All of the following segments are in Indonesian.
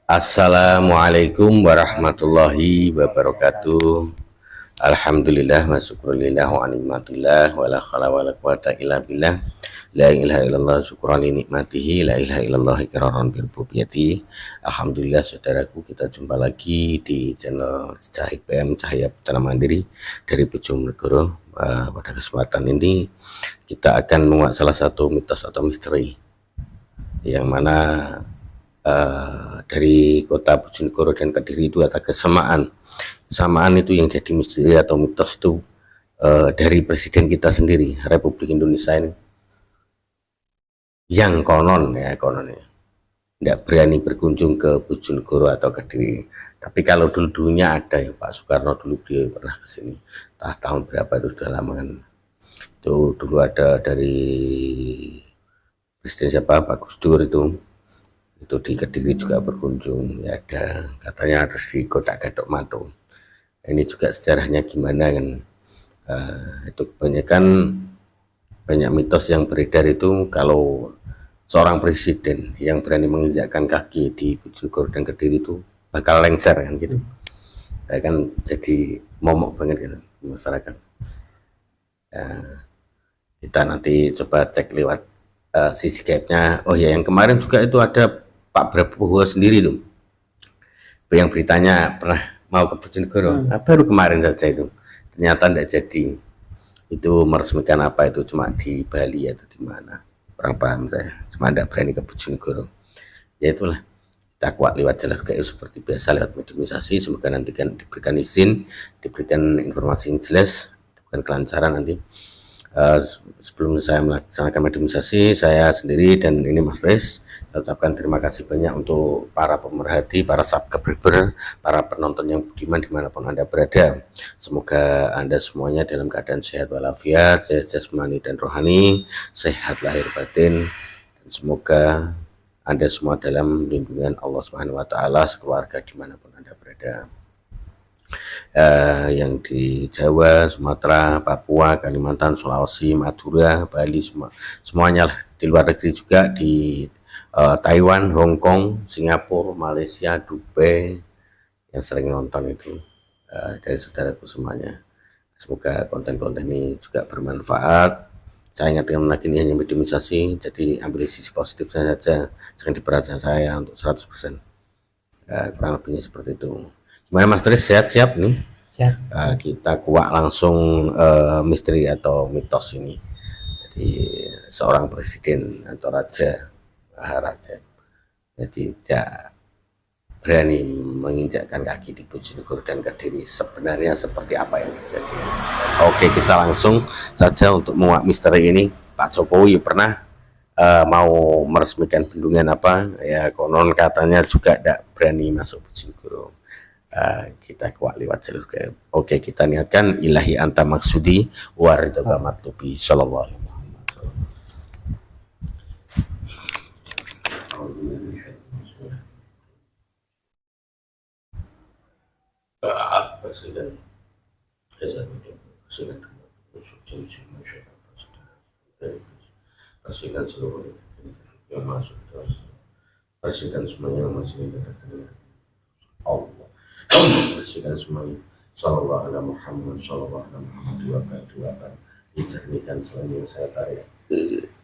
Assalamualaikum warahmatullahi wabarakatuh. Alhamdulillah wa syukurillah wa nikmatillah wa la khala wa la quwata illa billah. La ilaha illallah syukran li nikmatihi, la ilaha illallah iqraran bi rububiyyati. Alhamdulillah saudaraku, kita jumpa lagi di channel Cahik PM Cahaya Putra Mandiri dari Bojonegoro. Pada kesempatan ini kita akan menguak salah satu mitos atau misteri yang mana dari kota Bojonegoro dan Kediri itu ada kesamaan itu yang jadi misteri atau mitos itu dari presiden kita sendiri Republik Indonesia ini, yang konon ya tidak berani berkunjung ke Bojonegoro atau Kediri. Tapi kalau dulunya ada ya, Pak Soekarno dulu dia pernah ke sini, tahun berapa itu, sudah lama kan. Itu dulu ada dari presiden siapa, Pak Gus Dur itu di Kediri juga berkunjung ya, ada katanya harus di Kotak Gadok Mato. Ini juga sejarahnya gimana kan. Itu kebanyakan banyak mitos yang beredar itu kalau seorang presiden yang berani menginjakkan kaki di Bojonegoro dan Kediri itu bakal lengser kan gitu. Kan jadi momok banget gitu di masyarakat. Kita nanti coba cek lewat sisi gaibnya. Oh ya, yang kemarin juga itu ada Pak Prabowo sendiri tuh, yang beritanya pernah mau ke Bojonegoro. Baru kemarin saja itu ternyata tidak jadi. Itu meresmikan apa itu, cuma di Bali atau di mana, kurang paham saya, cuma tidak berani ke Bojonegoro. Ya itulah, kita kuat lewat jalur gaib seperti biasa, lewat mediumisasi. Semoga nanti kan diberikan izin, diberikan informasi yang jelas, diberikan kelancaran nanti. Sebelum saya melaksanakan mediumisasi, saya sendiri dan ini Mas Riz, saya ucapkan terima kasih banyak untuk para pemerhati, para subscriber, para penonton yang budiman dimanapun Anda berada. Semoga Anda semuanya dalam keadaan sehat walafiat, sehat jasmani dan rohani, sehat lahir batin, dan semoga Anda semua dalam lindungan Allah Subhanahu wa Ta'ala, sekeluarga dimanapun Anda berada. Yang di Jawa, Sumatera, Papua, Kalimantan, Sulawesi, Madura, Bali, semuanya lah. Di luar negeri juga, di Taiwan, Hong Kong, Singapura, Malaysia, Dubai, yang sering nonton itu, dari saudaraku semuanya. Semoga konten-konten ini juga bermanfaat. Saya ingatkan lagi, ini hanya mediumisasi, jadi ambil sisi positifnya saja, jangan diperhatikan saya untuk 100%. Kurang lebihnya seperti itu. Gimana Mas Tris, sehat-siap nih? Siap. Kita kuak langsung misteri atau mitos ini. Jadi seorang presiden atau raja, jadi tidak berani menginjakkan kaki di Bojonegoro dan Kediri. Sebenarnya seperti apa yang terjadi? Oke, kita langsung saja untuk menguak misteri ini. Pak Jokowi pernah mau meresmikan bendungan apa ya, konon katanya juga tidak berani masuk Bojonegoro. Kita kuat lewat jalur gaib. Oke, kita niatkan ilahi anta maksudi waridhoka matlubi sallallahu alaihi wasallam. Bersihkan seluruh yang masuk, bersihkan semuanya yang masih terkena Allah. Bersihkan semuanya. Sallallahu alaihi Muhammad, sallallahu alaihi Muhammad, dua kali dijernihkan selain yang saya tarik.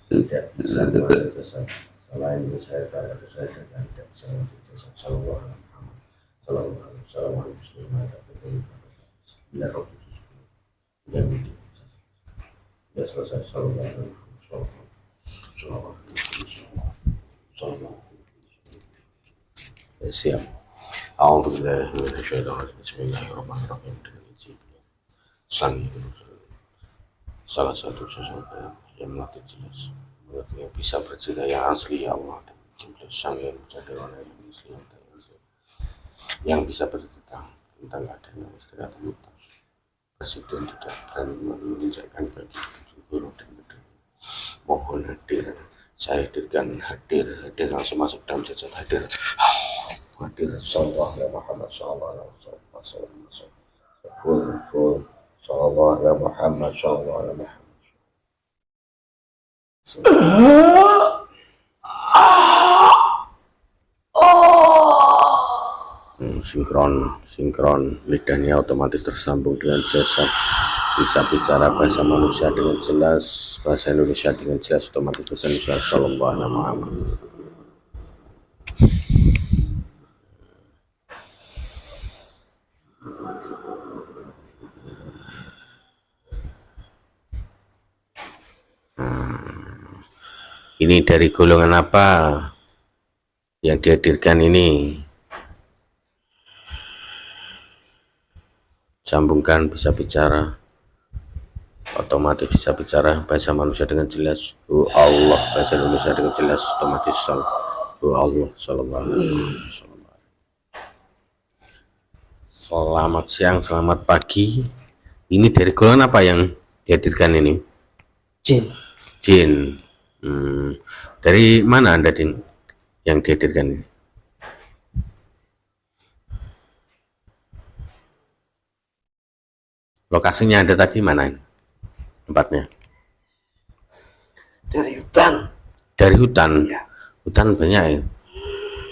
Tidak bisa masuk jasad selain yang saya tarik atau saya tidak bisa masuk jasad. Sallallahu alaihi Muhammad, sallallahu alaihi Muhammad, bila roh kudus yang tidak selesai. Sallallahu alaihi Muhammad, sallallahu alaihi. Siap. Alhamdulillah, bismillahirrahmanirrahim. Salah satu sesuatu yang melatih jelas, yang bisa bercerita yang asli ya Allah, dan sang yang bercerita yang asli, yang bisa bercerita tentang adanya misteri atau mitos. Presiden tidak berani menginjakkan kaki di Bojonegoro dan Kediri. Mohon hadir, saya hadir langsung masuk dalam jasad hadir. Hadir sallallahu alaihi Muhammad, sallallahu alaihi wasallam, full sallallahu alaihi Muhammad, sallallahu alaihi Muhammad. sinkron lidahnya otomatis tersambung dengan jasad, bisa bicara bahasa manusia dengan jelas, bahasa Indonesia dengan jelas, otomatis bahasa Indonesia. Sallallahu alaihi Muhammad. Ini dari golongan apa yang dihadirkan ini? Sambungkan, bisa bicara, otomatis bisa bicara bahasa manusia dengan jelas. Allah, bahasa Indonesia dengan jelas, otomatis Allah. Sallallahu alaihi wasallam. Selamat siang, selamat pagi. Ini dari golongan apa yang dihadirkan ini? Jin. Dari mana Anda yang dihadirkan ini? Lokasinya ada tadi mana ini? Tempatnya? Dari hutan. Dari hutan? Ya. Hutan banyak ya?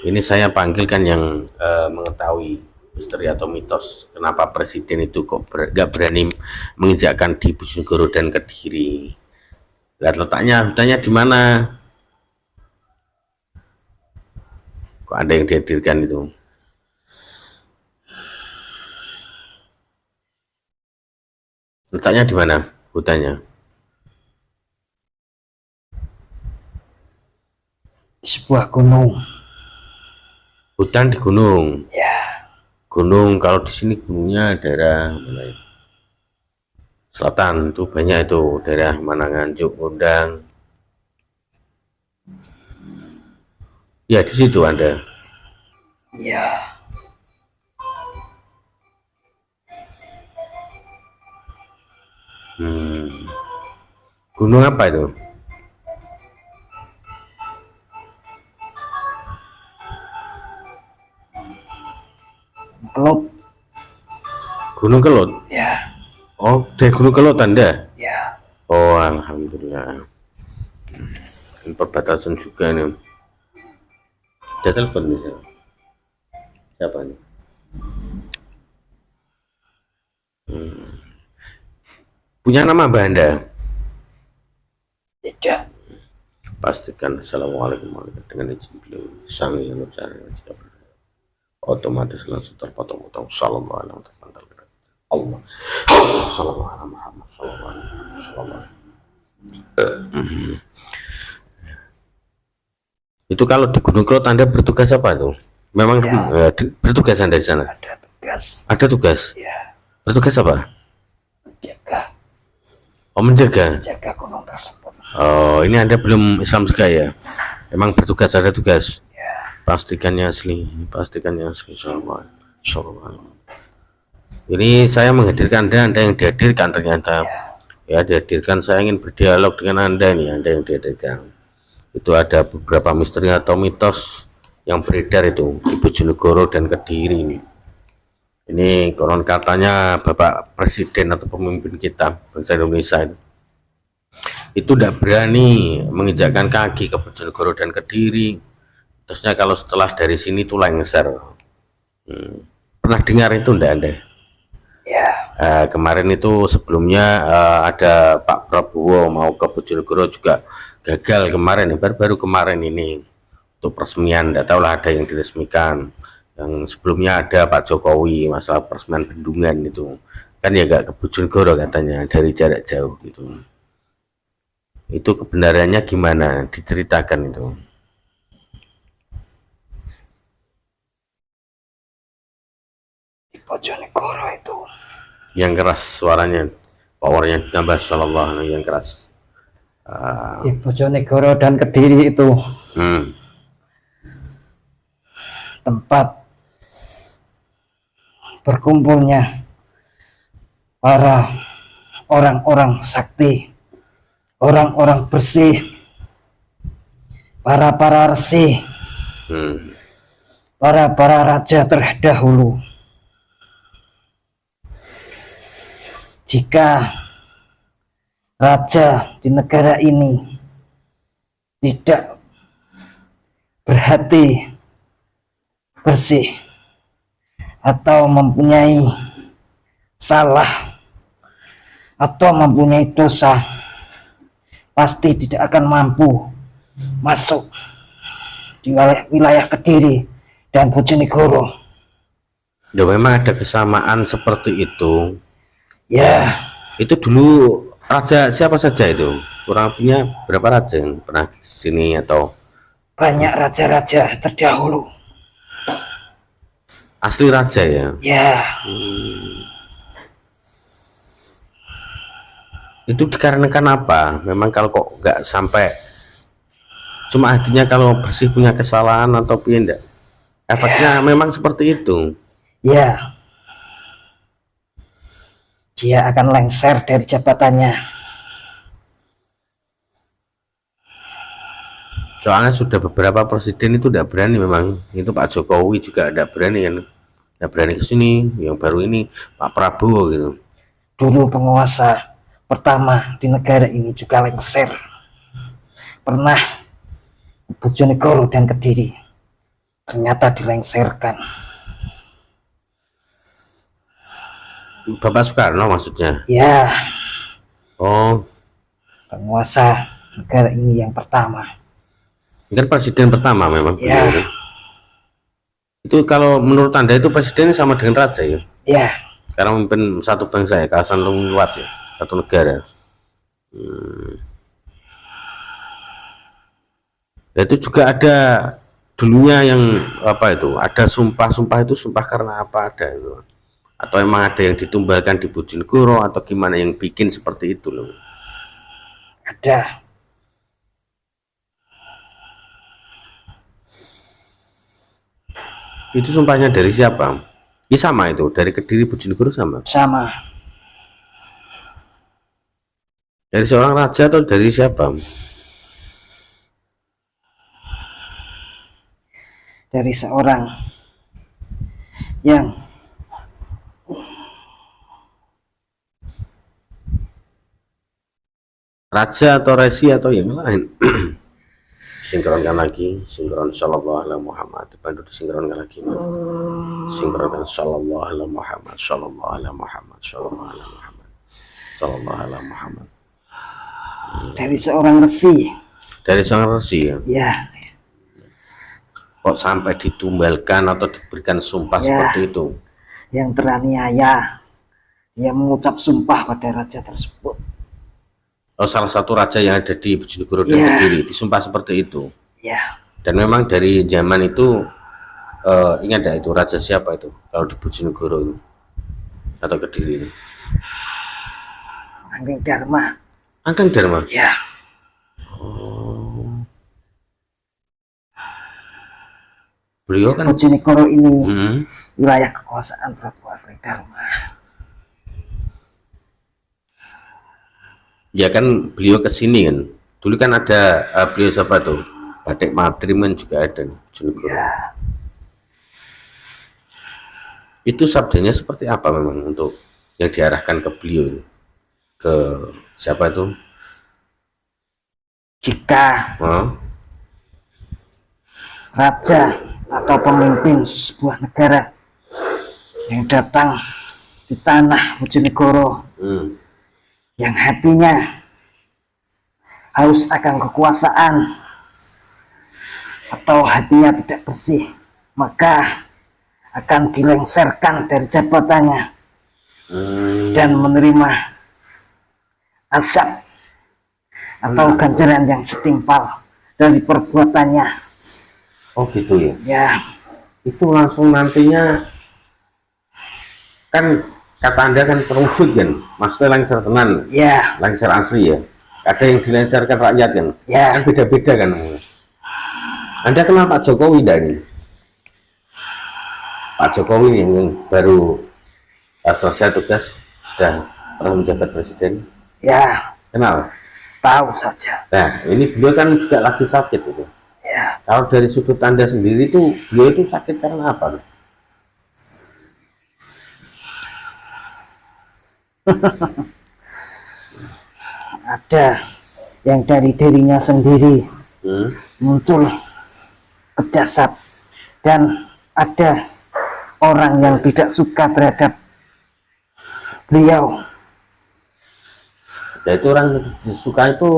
Ini saya panggilkan yang mengetahui misteri atau mitos. Kenapa presiden itu kok gak berani menginjakkan di Bojonegoro dan Kediri? Lihat letaknya, hutannya di mana? Kok ada yang dihadirkan itu? Letaknya di mana hutannya? Di sebuah gunung. Hutan di gunung. Ya. Gunung, kalau di sini gunungnya daerah mana? Selatan itu banyak itu, daerah mana, Nganjuk, Gondang. Ya di situ Anda. Ya. Gunung apa itu? Kelut. Gunung Kelut. Ya. Oh, dari Gunung Kelut Anda? Ya. Oh, alhamdulillah. Ini perbatasan juga nih. Ada telepon nih. Siapa nih? Punya nama Mbak Anda? Tidak. Pastikan assalamualaikum dengan izin beliau sang yang mencari otomatis langsung terpotong-potong. Sallallahu alaihi wasallam. Allah. Sallallahu alaihi Muhammad. Sallallahu alaihi. Itu kalau di Gunung Kelut Anda bertugas apa tuh? Memang Ya. Bertugas Anda di sana? Ada tugas. Ada tugas? Ya. Bertugas apa? Menjaga. Oh, menjaga. Menjaga gunung tersebut. Oh, ini Anda belum Islam juga ya? Emang bertugas, ada tugas? Ya. Pastikannya asli, insyaallah. Ini saya menghadirkan Anda yang dihadirkan ternyata. Ya, dihadirkan, saya ingin berdialog dengan Anda ini, Anda yang dihadirkan. Itu ada beberapa misteri atau mitos yang beredar itu di Bojonegoro dan Kediri ini. Ini konon katanya Bapak Presiden atau pemimpin kita bangsa Indonesia itu tidak berani menginjakkan kaki ke Bojonegoro dan Kediri. Terusnya kalau setelah dari sini tuh lengser. Pernah dengar itu enggak Anda? Ya. Kemarin itu sebelumnya ada Pak Prabowo mau ke Bojonegoro juga gagal kemarin, baru kemarin ini untuk peresmian. Enggak tahu lah, ada yang diresmikan. Yang sebelumnya ada Pak Jokowi masalah peresmian bendungan itu kan ya gak ke Bojonegoro katanya, dari jarak jauh gitu. Itu kebenarannya gimana, diceritakan itu? Di Bojonegoro itu. Yang keras suaranya, powernya ditambah, sallallahu alaihi, yang keras. Di Bojonegoro dan Kediri itu tempat berkumpulnya para orang-orang sakti, orang-orang bersih, para resi, para raja terdahulu. Jika raja di negara ini tidak berhati bersih, atau mempunyai salah atau mempunyai dosa, pasti tidak akan mampu masuk di wilayah Kediri dan Bojonegoro. Ya memang ada kesamaan seperti itu. Ya, Itu dulu raja siapa saja itu? Kurang lebihnya berapa raja yang pernah ke sini atau banyak raja-raja terdahulu. asli raja ya? Ya, Itu dikarenakan apa? Memang kalau kok nggak sampai cuma hatinya kalau bersih punya kesalahan atau pindah, efeknya memang seperti itu. ya, dia akan lengser dari jabatannya. Soalnya sudah beberapa presiden itu tidak berani, memang itu Pak Jokowi juga tidak berani kan, tidak berani ke sini. Yang baru ini Pak Prabowo gitu. Dulu penguasa pertama di negara ini juga lengser, pernah Bojonegoro dan Kediri, ternyata dilengserkan. Bapak Soekarno maksudnya? Ya, Oh, penguasa negara ini yang pertama. ini kan presiden pertama memang. Ya. beliau. Itu kalau menurut Anda itu presiden sama dengan raja ya? Ya, Karena memimpin satu bangsa ya, kawasan luas ya, satu negara. Dan itu juga ada dulunya yang apa itu? Ada sumpah-sumpah itu sumpah karena apa ada itu? Atau emang ada yang ditumbalkan di Bojonegoro atau gimana yang bikin seperti itu loh? ada. Itu sumpahnya dari siapa? Ini sama itu, dari Kediri Bojonegoro sama. Sama. Dari seorang raja atau dari siapa? Dari seorang yang Raja atau resi atau yang lain? Sinkronkan lagi, sinkron sallallahu alaihi Muhammad. Bantu disinkronkan lagi. Sinkronkan sallallahu alaihi Muhammad, sallallahu alaihi Muhammad, sallallahu alaihi Muhammad, sallallahu alaihi Muhammad. dari seorang resi. Dari seorang resi ya. Ya, Kok sampai ditumbalkan atau diberikan sumpah Ya. seperti itu? yang teraniaya. Dia mengucap sumpah pada raja tersebut. Oh, salah satu raja yang ada di Bojonegoro dan Ya. Kediri disumpah seperti itu. Ya, Dan memang dari zaman itu ingat enggak itu raja siapa itu kalau di Bojonegoro itu atau Kediri itu? Angking Dharma. Angkang Dharma. Ya, Beliau kan Bojonegoro ini hmm, wilayah kekuasaan Prabu Angking Dharma. ya kan beliau ke sini kan. Dulu kan ada beliau siapa tuh? Batik Matrim kan juga ada di Bojonegoro. Ya, Itu sabdanya seperti apa memang untuk yang diarahkan ke beliau ini? Ke siapa itu? jika Oh, raja atau pemimpin sebuah negara yang datang di tanah Bojonegoro, yang hatinya haus akan kekuasaan atau hatinya tidak bersih, maka akan dilengserkan dari jabatannya dan menerima azab atau ganjaran yang setimpal dari perbuatannya. oh gitu ya. Ya, Itu langsung nantinya kan kata Anda kan terwujud kan, maksudnya lengser tenan, ya, lengser asli ya. Ada yang dilenserkan rakyat kan, ya. kan beda-beda kan. Anda kenal Pak Jokowi dari Pak Jokowi yang baru selesai tugas sudah pernah menjabat presiden, Ya, kenal. tahu saja. Nah ini beliau kan juga lagi sakit itu. Ya, Kalau dari sudut Anda sendiri itu beliau itu sakit karena apa? ada yang dari dirinya sendiri muncul ke jasad, dan ada orang yang tidak suka terhadap beliau. Ya itu orang yang disuka itu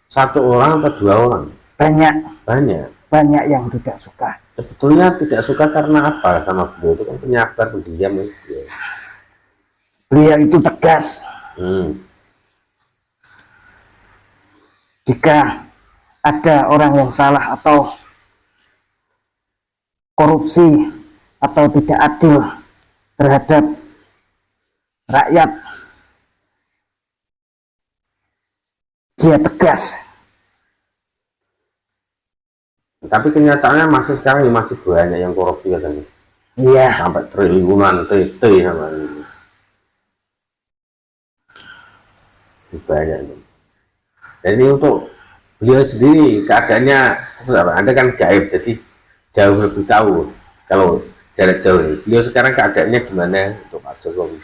satu orang atau dua orang? Banyak Banyak. yang tidak suka. Sebetulnya tidak suka karena apa sama beliau? Itu kan penyabar, pendiam itu. Beliau itu tegas. Jika ada orang yang salah atau korupsi atau tidak adil terhadap rakyat, dia tegas. Tapi kenyataannya masih sekarang masih banyak yang korupsi katanya. Iya. Sampai triliunan TT sama ini. Banyak itu. Dan ini untuk beliau sendiri keadaannya seperti apa? Anda kan gaib, jadi jauh lebih tahu kalau jarak jauh ini. Beliau sekarang keadaannya gimana untuk Pak Jokowi?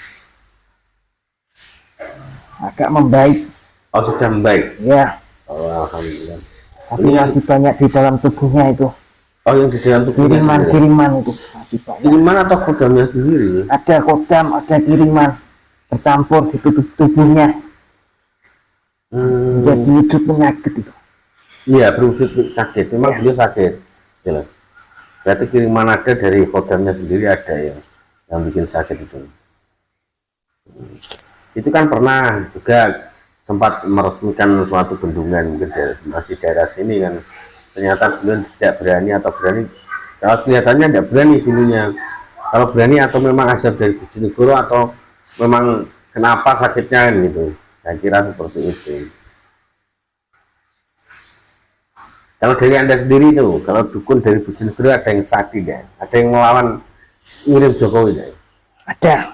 Agak membaik. Oh, sudah membaik? Ya. Oh, alhamdulillah. Tapi masih banyak di dalam tubuhnya itu. Oh, yang di dalam tubuhnya kiriman itu masih banyak. Kiriman atau kodamnya sendiri? Ada kodam, ada kiriman bercampur di tubuhnya. Jadi wujud penyakit itu. Iya, berwujud sakit. Memang beliau sakit. Jelas. Berarti kiriman ada dari kodamnya sendiri, ada yang bikin sakit itu. Itu kan pernah juga sempat meresmikan suatu bendungan, mungkin masih daerah sini kan, ternyata beliau tidak berani atau berani, kalau kelihatannya tidak berani dulunya, kalau berani atau memang asal dari Bojonegoro atau memang kenapa sakitnya kan gitu, saya kira seperti itu. Kalau dari Anda sendiri itu, kalau dukun dari Bojonegoro ada yang sakit ya, ada yang melawan ngirim Jokowi ya? Ada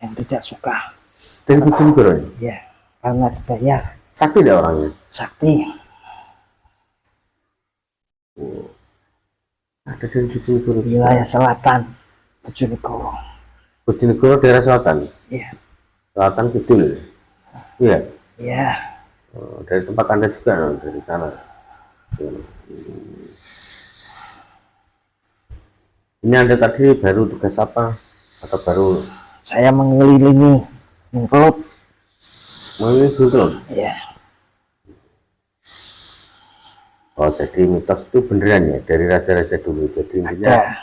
yang tidak suka dari Bojonegoro ya, karena dibayar. Sakti tidak orangnya? Sakti. Ada dari Bojonegoro, wilayah selatan Bojonegoro. Bojonegoro daerah selatan? Iya. Selatan Kidul? Iya? Iya. Oh, dari tempat Anda juga dari sana? Ini Anda tadi baru tugas apa? Atau baru? Saya mengelilingi Bengkelot. Mengelilingi Bengkelot? Iya. Oh, jadi mitos itu beneran ya dari raja-raja dulu. Jadi intinya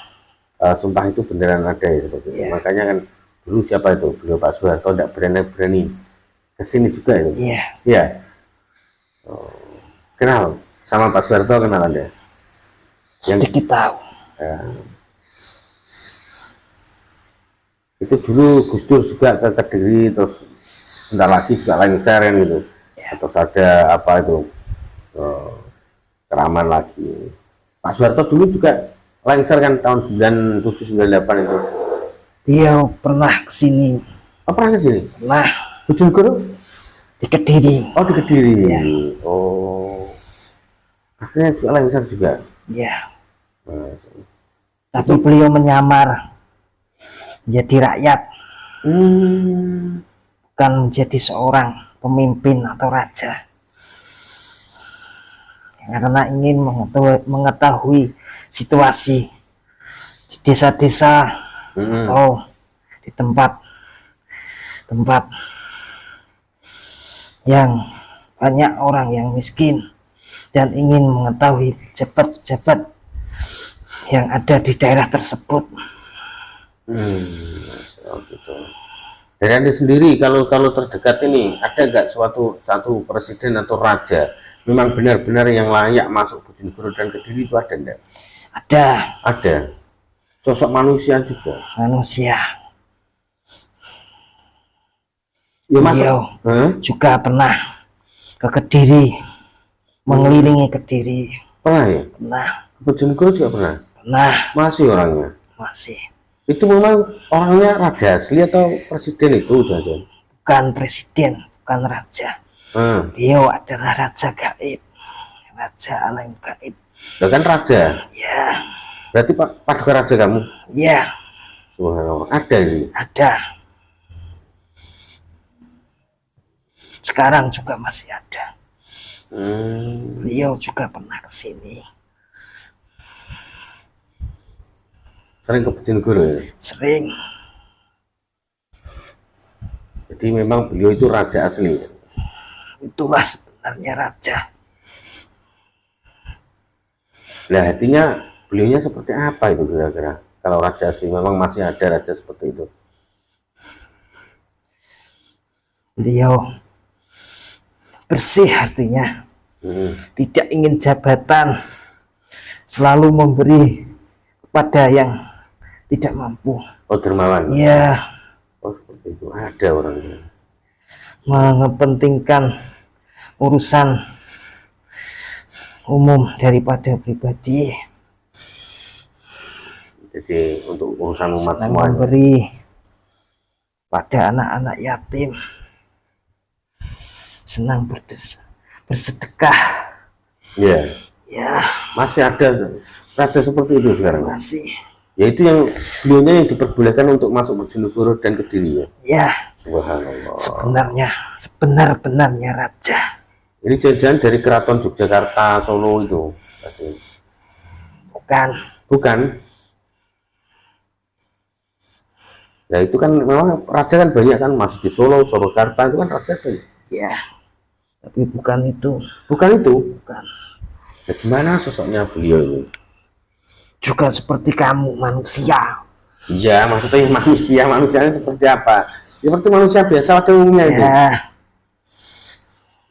sumpah itu beneran ada ya seperti itu. Makanya kan dulu siapa itu? Beliau Pak Soeharto tidak berani kesini juga itu. Iya. Iya. Oh, kenal sama Pak Soeharto, kenal Anda? Sedikit tahu. Ya. Itu dulu Gus Dur juga ke Kediri, terus bentar lagi juga lengser kan gitu ya. Terus ada apa itu Keraman lagi. Pak Soeharto dulu juga lengser kan tahun 97-98 itu. Dia pernah kesini. Oh, pernah kesini? Pernah. Bojonegoro? Di Kediri. Oh, di Kediri ya. Oh, akhirnya juga lengser juga. Iya. Tapi beliau menyamar menjadi rakyat, bukan menjadi seorang pemimpin atau raja, karena ingin mengetahui situasi di desa-desa atau di tempat yang banyak orang yang miskin, dan ingin mengetahui pejabat-pejabat yang ada di daerah tersebut. Gitu. Dari Anda sendiri kalau terdekat ini ada nggak satu presiden atau raja memang benar-benar yang layak masuk Bojonegoro dan Kediri itu ada enggak? Ada. Sosok manusia juga. Manusia. Ya, beliau juga pernah ke Kediri, mengelilingi Kediri. Pernah ya? Pernah. Ke Bojonegoro juga pernah? Pernah. Masih orangnya? Masih. Itu memang orangnya raja asli atau presiden itu? Bukan presiden, bukan raja. Beliau adalah raja gaib, raja alam gaib. Kan raja? Ya. Berarti paduka raja kamu? Ya. Ada ini? Ada. Sekarang juga masih ada. Beliau juga pernah ke sini. Sering ke Bojonegoro ya? Sering. Jadi memang beliau itu raja asli. Itulah sebenarnya raja. Nah, hatinya beliaunya seperti apa itu kira-kira? Kalau raja asli memang masih ada raja seperti itu. Beliau bersih artinya. Tidak ingin jabatan, selalu memberi kepada yang tidak mampu. Oh, dermawan. Ya, Oh, seperti itu. Ada orangnya. mengepentingkan urusan umum daripada pribadi. Jadi untuk urusan umat Senang semuanya. memberi pada anak-anak yatim. Senang bersedekah. Ya, Ya, masih ada raja seperti itu sekarang. masih. Yaitu yang beliaunya yang diperbolehkan untuk masuk Bojonegoro dan Kediri ya. Ya, Subhanallah. sebenarnya sebenar-benarnya raja. Ini jajahan dari keraton Yogyakarta, Solo itu. Bukan. Bukan. Ya itu kan memang raja kan banyak kan, masuk di Solo, Surakarta itu kan raja banyak. Ya, tapi bukan itu. Bukan itu. Bukan. Ya, gimana sosoknya beliau ini? Juga seperti kamu, manusia. Iya, maksudnya manusia, manusianya seperti apa? Ya, seperti manusia biasa pada umumnya itu. Ya,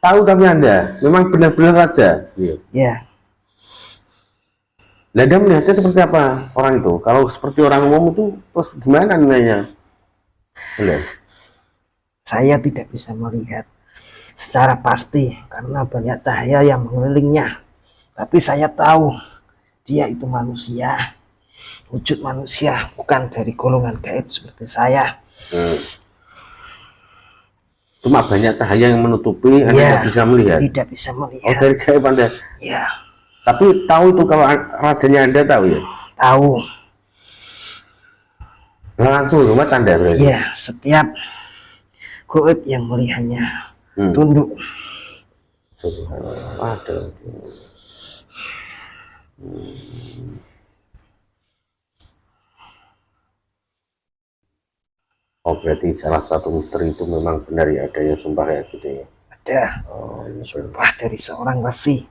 Tahu tapi Anda, memang benar-benar raja. Iya. ya. Nah, Anda melihatnya seperti apa orang itu? Kalau seperti orang umum itu, terus gimana nilainya? Boleh. Saya tidak bisa melihat secara pasti karena banyak cahaya yang mengelilingnya. Tapi saya tahu dia itu manusia, wujud manusia, bukan dari golongan gaib seperti saya. Cuma banyak cahaya yang menutupi, Anda tidak bisa melihat. Tidak bisa Oh, melihat. dari gaib Anda. Ya, Tapi tahu itu kalau rajanya Anda tahu ya? tahu. Langsung rumah tanda berarti. Ya, setiap gaib yang melihatnya tunduk. Subhanallah, ada. Oh, berarti salah satu misteri itu memang benar ya, adanya sumpah kayak gitu ya. Ada Oh, ini sumpah dari seorang wasi.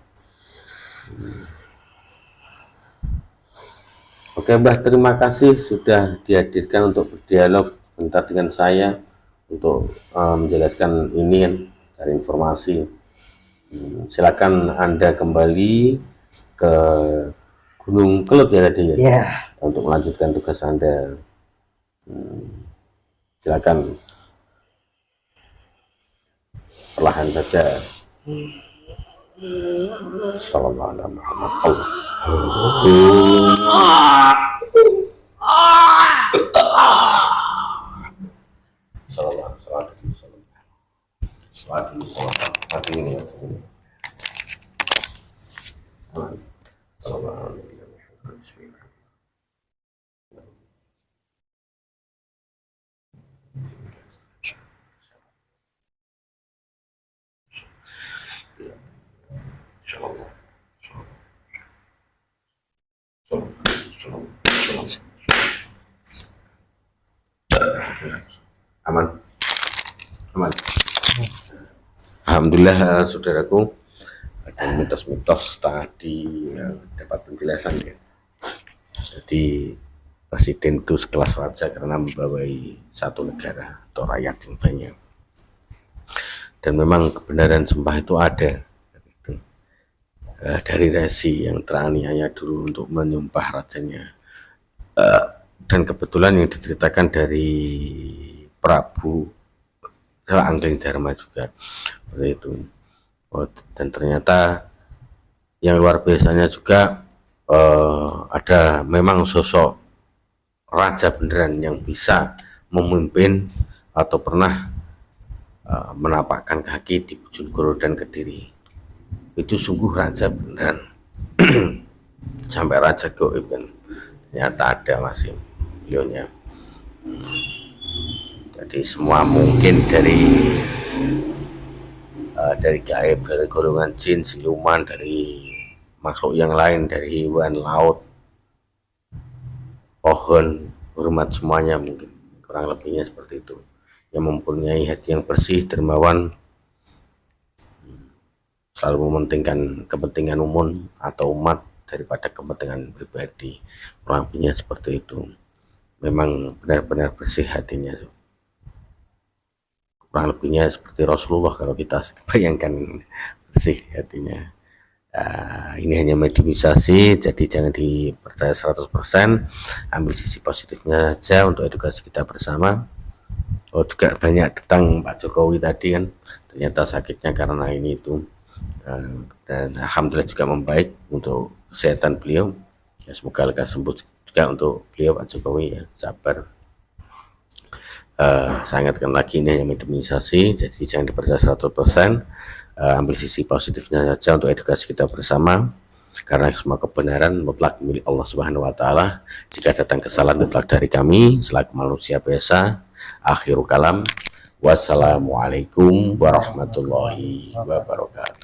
Oke Mbah, terima kasih sudah dihadirkan untuk berdialog sebentar dengan saya untuk menjelaskan ini kan, cari informasi. Silakan Anda kembali ke Gunung Kelut ya tadi ya, Ya, untuk melanjutkan tugas Anda. Silakan perlahan saja. Assalamualaikum warahmatullahi wabarakatuh. Aman, aman. Alhamdulillah saudaraku, ada mitos-mitos tadi dapat penjelasan ya. Jadi presiden itu sekelas raja karena membawai satu negara atau rakyat yang banyak. Dan memang kebenaran sumpah itu ada. Dari resi yang teraniaya dulu untuk menyumpah rajanya, dan kebetulan yang diceritakan dari Prabu Angling Dharma juga seperti itu. Dan ternyata yang luar biasanya juga ada memang sosok raja beneran yang bisa memimpin atau pernah menapakkan kaki di Bojonegoro dan Kediri. Itu sungguh raja beneran. Sampai raja gaib kan ternyata ada masih beliaunya. Jadi semua mungkin dari gaib, dari golongan jin, siluman, dari makhluk yang lain, dari hewan laut, pohon, hormat semuanya, mungkin kurang lebihnya seperti itu. Yang mempunyai hati yang bersih, dermawan, selalu mementingkan kepentingan umum atau umat daripada kepentingan pribadi, kurang lebihnya seperti itu. Memang benar-benar bersih hatinya, kurang lebihnya seperti Rasulullah kalau kita bayangkan bersih hatinya. Ini hanya mediumisasi, jadi jangan dipercaya 100%, ambil sisi positifnya saja untuk edukasi kita bersama. Juga banyak tentang Pak Jokowi tadi kan, ternyata sakitnya karena ini itu, dan alhamdulillah juga membaik untuk kesehatan beliau ya, semoga lekas sembuh juga untuk beliau Pak Jokowi ya, sabar. Saya ingatkan lagi, ini hanya mediumisasi, jadi jangan dipercaya 100%, ambil sisi positifnya saja untuk edukasi kita bersama, karena semua kebenaran mutlak milik Allah Subhanahu wa Ta'ala. Jika datang kesalahan mutlak dari kami selaku manusia biasa. Akhirul kalam, wassalamualaikum warahmatullahi wabarakatuh.